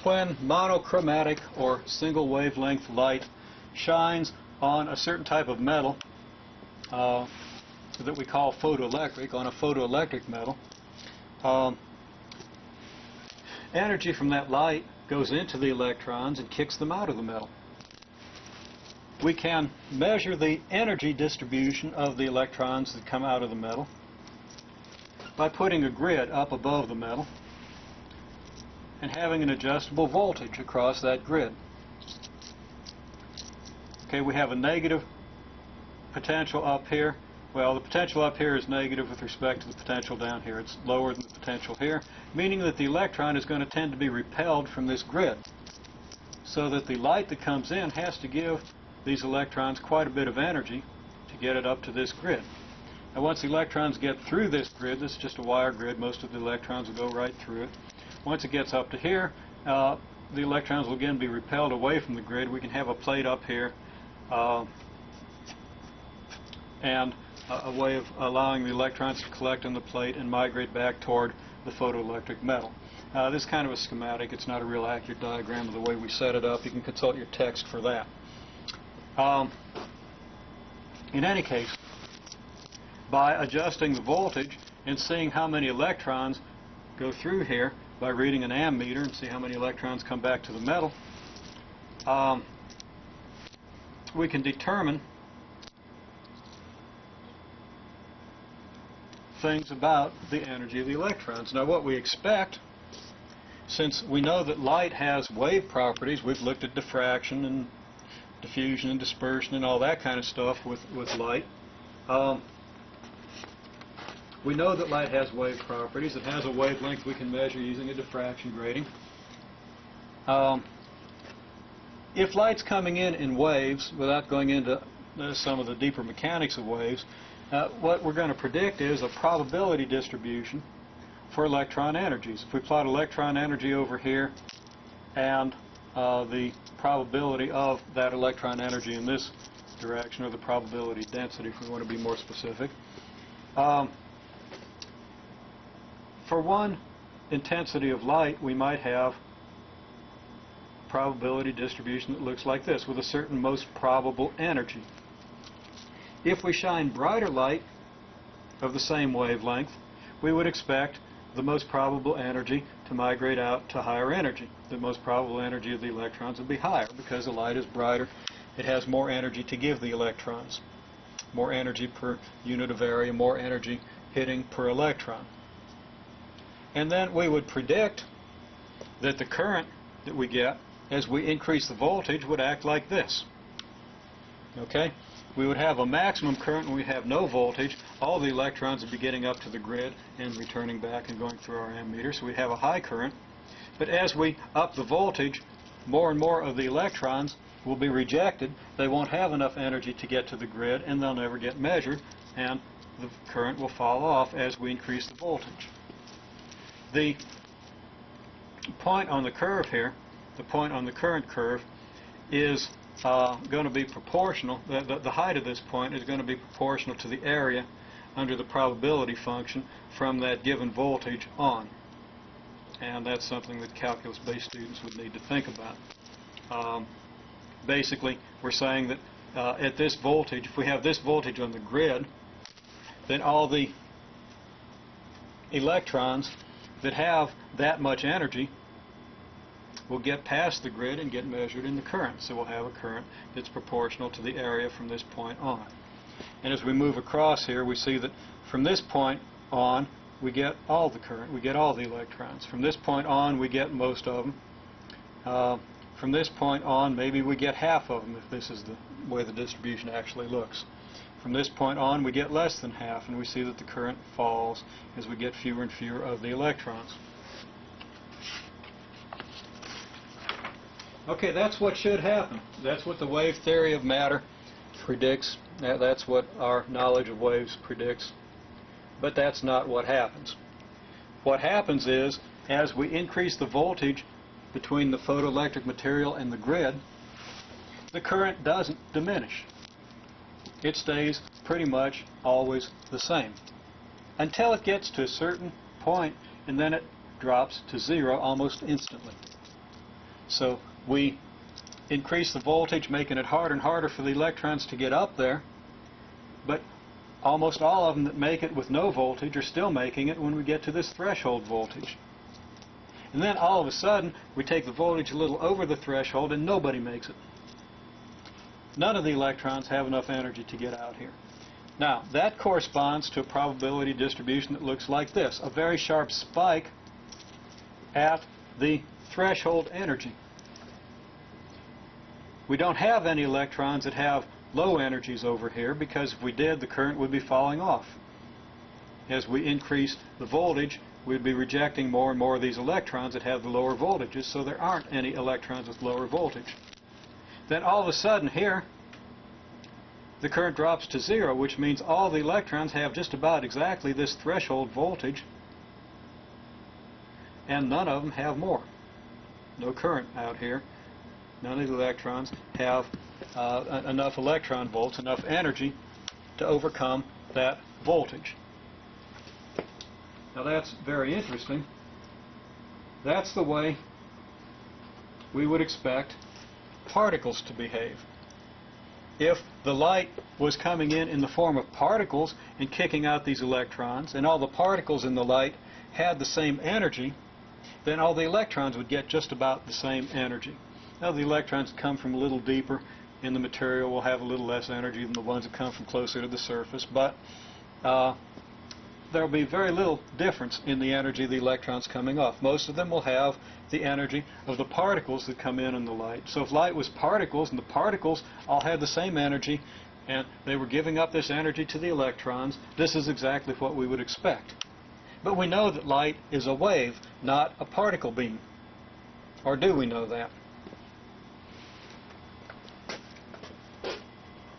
when monochromatic or single wavelength light shines on a certain type of metal that we call photoelectric, on a photoelectric metal, energy from that light goes into the electrons and kicks them out of the metal. We can measure the energy distribution of the electrons that come out of the metal by putting a grid up above the metal and having an adjustable voltage across that grid. Okay, we have a negative potential up here. Well, the potential up here is negative with respect to the potential down here. It's lower than the potential here, meaning that the electron is going to tend to be repelled from this grid, so that the light that comes in has to give these electrons quite a bit of energy to get it up to this grid. Now, once the electrons get through this grid, this is just a wire grid, most of the electrons will go right through it. Once it gets up to here, the electrons will again be repelled away from the grid. We can have a plate up here and a way of allowing the electrons to collect on the plate and migrate back toward the photoelectric metal. This is kind of a schematic. It's not a real accurate diagram of the way we set it up. You can consult your text for that. In any case, by adjusting the voltage and seeing how many electrons go through here by reading an ammeter and see how many electrons come back to the metal, we can determine things about the energy of the electrons. Now, what we expect, since we know that light has wave properties, we've looked at diffraction and diffusion and dispersion and all that kind of stuff with light. We know that light has wave properties. It has a wavelength we can measure using a diffraction grating. If light's coming in waves, without going into some of the deeper mechanics of waves, what we're going to predict is a probability distribution for electron energies. If we plot electron energy over here and the probability of that electron energy in this direction, or the probability density if we want to be more specific, for one intensity of light we might have probability distribution that looks like this, with a certain most probable energy. If we shine brighter light of the same wavelength, we would expect the most probable energy to migrate out to higher energy. The most probable energy of the electrons would be higher because the light is brighter. It has more energy to give the electrons. More energy per unit of area, more energy hitting per electron. And then we would predict that the current that we get as we increase the voltage would act like this. Okay? We would have a maximum current when we have no voltage. All the electrons would be getting up to the grid and returning back and going through our ammeter, so we have a high current. But as we up the voltage, more and more of the electrons will be rejected. They won't have enough energy to get to the grid, and they'll never get measured, and the current will fall off as we increase the voltage. The point on the curve here, the point on the current curve, is going to be proportional. The height of this point is going to be proportional to the area under the probability function from that given voltage on. And that's something that calculus-based students would need to think about. Basically, we're saying that at this voltage, if we have this voltage on the grid, then all the electrons that have that much energy will get past the grid and get measured in the current. So we'll have a current that's proportional to the area from this point on. And as we move across here, we see that from this point on, we get all the current, we get all the electrons. From this point on, we get most of them. From this point on, maybe we get half of them if this is the way the distribution actually looks. From this point on, we get less than half, and we see that the current falls as we get fewer and fewer of the electrons. Okay, that's what should happen. That's what the wave theory of matter predicts. That's what our knowledge of waves predicts. But that's not what happens. What happens is, as we increase the voltage between the photoelectric material and the grid, the current doesn't diminish. It stays pretty much always the same until it gets to a certain point, and then it drops to zero almost instantly. So we increase the voltage, making it harder and harder for the electrons to get up there, but almost all of them that make it with no voltage are still making it when we get to this threshold voltage. And then all of a sudden we take the voltage a little over the threshold and nobody makes it. None of the electrons have enough energy to get out here. Now that corresponds to a probability distribution that looks like this, a very sharp spike at the threshold energy. We don't have any electrons that have low energies over here, because if we did, the current would be falling off. As we increase the voltage, we'd be rejecting more and more of these electrons that have the lower voltages, so there aren't any electrons with lower voltage. Then all of a sudden here, the current drops to 0, which means all the electrons have just about exactly this threshold voltage, and none of them have more. No current out here. None of the electrons have enough electron volts, enough energy to overcome that voltage. Now that's very interesting. That's the way we would expect particles to behave. If the light was coming in the form of particles and kicking out these electrons, and all the particles in the light had the same energy, then all the electrons would get just about the same energy. Now the electrons come from a little deeper in the material will have a little less energy than the ones that come from closer to the surface, but there will be very little difference in the energy of the electrons coming off. Most of them will have the energy of the particles that come in the light. So if light was particles, and the particles all had the same energy, and they were giving up this energy to the electrons, this is exactly what we would expect. But we know that light is a wave, not a particle beam. Or do we know that?